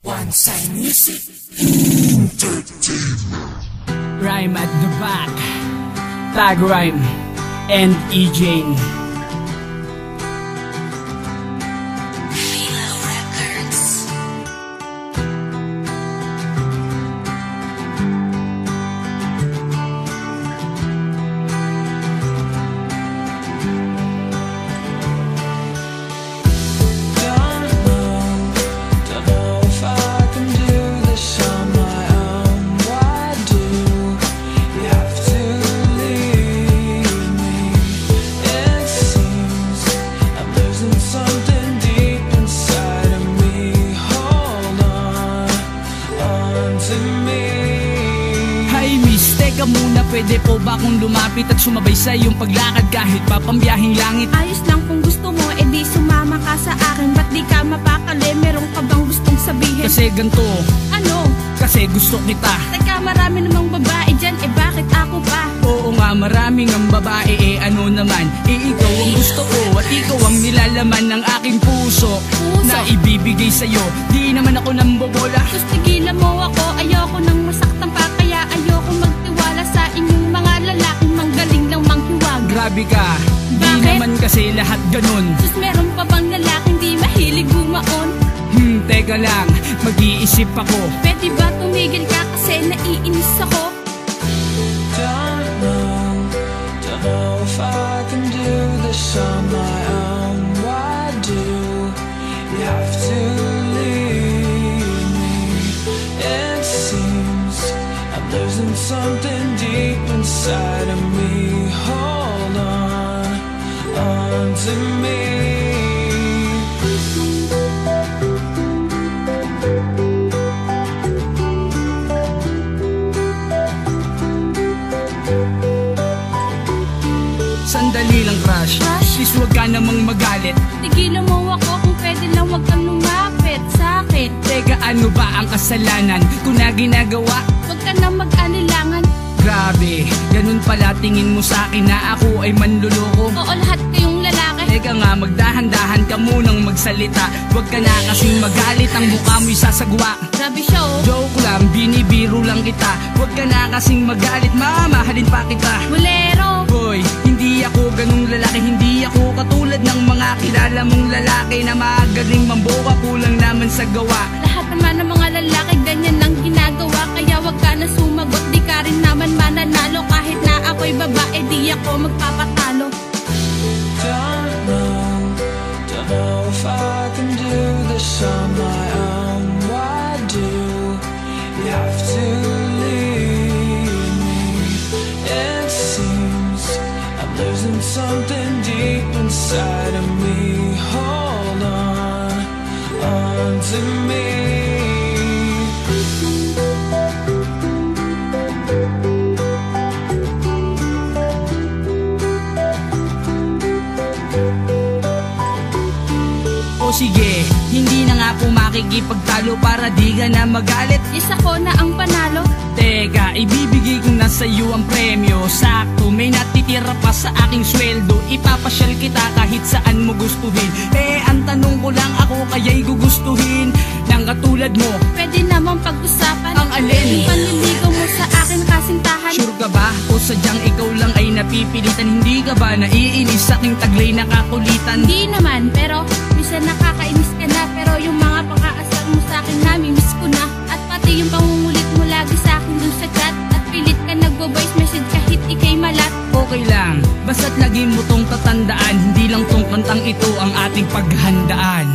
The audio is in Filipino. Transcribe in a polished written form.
One Side Music Entertainment. Rhyme at the back, Tag Rhyme and E-Jane. Teka muna, pwede po ba akong lumapit at sumabay sa iyong paglakad kahit pa pambiyahing langit? Ayos lang kung gusto mo, edi sumama ka sa akin. Ba't di ka mapakali? Meron ka bang gustong sabihin? Kasi ganito. Ano? Kasi gusto kita. Teka, marami namang babae dyan, bakit ako pa? Oo nga, maraming ang babae, ano naman? Ikaw ang gusto ko at ikaw ang nilalaman ng aking puso na ibibigay sa'yo. Di naman ako nambobola. Sus, tigilan mo ako, ayoko nang masaktan pa. Kaya ayoko magtiwala sa inyong mga lalaking manggaling lang manghiwag. Grabe ka, di naman kasi lahat ganun. Sus, meron pa bang lalaking di mahilig bumaon? Teka lang, mag-iisip ako. Pwede ba tumigil ka kasi naiinis ako? Don't know if I can do this on my own. Why do you have to leave me? It seems I'm losing something deep inside of me. Hold on to me. Sandali lang, crush. Please huwag ka namang magalit. Tigilan mo ako kung pwede lang huwag kang lumapit sa'kin. Teka, ano ba ang kasalanan kung na ginagawa? Huwag ka na mag-anilangan. Grabe, ganun pala tingin mo sa'kin na ako ay manluloko. Oo, lahat kayong lalaki. Teka nga, magdahan-dahan ka munang magsalita. Huwag ka na kasing magalit, ang mukha mo'y sasagwa. Grabe siya oh. Joke lang, binibiro lang kita. Huwag ka na kasing magalit, mamahalin pa kita. Bolero. Hoy, hindi ako ganung lalaki. Hindi ako katulad ng mga kilala mong lalaki na magaling mamboka, kulang naman sa gawa. Lahat naman ng mga lalaki ganyan lang ginagawa. Kaya wag ka na sumagot, di ka rin naman mananalo. Kahit na ako'y babae, di ako magpapatalo. Don't know if I can do this on my own. Why do you have to leave me? It seems I'm losing something deep inside of me. Hold on to me. O sige, hindi na nga po makikipagtalo para di ka na magalit. Yes, ako na ang panalo. Teka, ibibigay ko na sa'yo ang premyo. Sakto, may natitira pa sa aking sweldo. Ipapasyal kita kahit saan mo gustuhin. Ang tanong ko lang, ako kaya'y gugustuhin ng katulad mo. Pwede naman pag-usapan Ang alin? yung panliligaw mo sa akin kasintahan. Sure ka ba? O sadyang ikaw lang ay napipilitan? Hindi ka ba naiinis sa aking taglay na kakulitan? Hindi naman, pero minsan nakakainis ka na. Pero yung mga pang-aasar mo sa akin, nami-miss ko na. At pati yung pangungulit mo lagi sa akin dun sa chat. At pilit ka nagbo-voice message kahit ikay malat. Okay lang, basta't lagi mo tong tatandaan. Hindi lang tong kantang ito ang ating paghandaan.